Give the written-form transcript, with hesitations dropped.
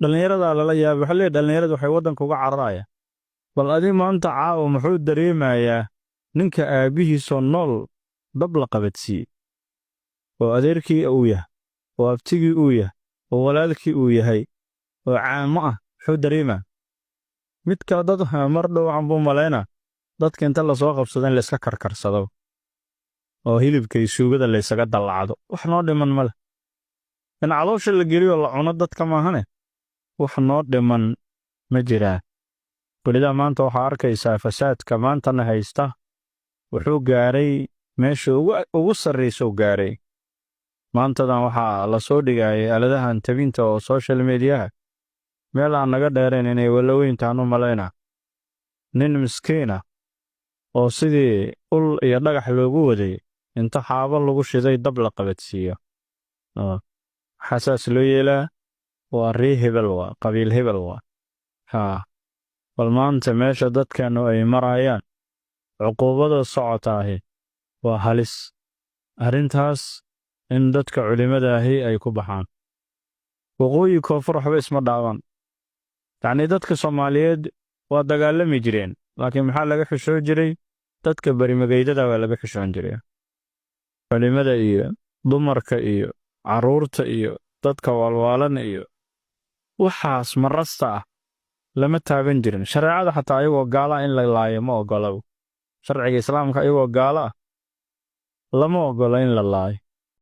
dhalinyarada lala yaabay waxa leeyahay dhalinyaradu waxay waddanka uga cararayaan bal adi maanta caawa muxuu dareemayaa ninka aabbihiisoo nool dab la qabadsiiyey oo adeerkii uu yahay oo abtigii uu yahay oo walaalkii uu yahay oo caamo ah muxuu dareemaa midka dad mar dhow waxaan buu malaynaa dadka inta lasoo qabsado in layska karkarsado oo hilibka iyo suugada laysaga dallacdo wax noo dhiman ma leh in caloosha la geliyo la cuno dadka maahane wax noo dhiman ma jiraan welidaa maanta waxaa arkaysaa fasaadka maantana haysta wuxuu gaaray meesha ugu sarraysuu gaaray maantadan waxaa la soo dhigayay aaladahan tabinta oo social mediaha meel aan naga dheerayn inay walaweyntaan u malaynaa nin miskiina oo sidii ul iyo dhagax loogu waday inta xaabo lagu shiday dab la qabadsiiyo xasaas loo yeelaa waa rii hebel waa qabiil hebel waa haa bal maanta meesha dadkeennu ay marayaan cuquubada socotaahi waa halis arrintaas in dadka culimadaahi ay ku baxaan waqooyi koonfur waxba isma dhaaban yacnii dadka Soomaaliyeed waa dagaalami jireen laakiin maxaa laga xishoo jiray dadka barimageydada waa laga xishoon jiray culimada iyo dumarka iyo carruurta iyo dadka walwaalan iyo waxaas marasta ah lama taaban jirin shareecada xataa ayagoo gaala in la laayo ma ogolo sharciga islaamka ayagoo gaala ah lama ogola in la laayo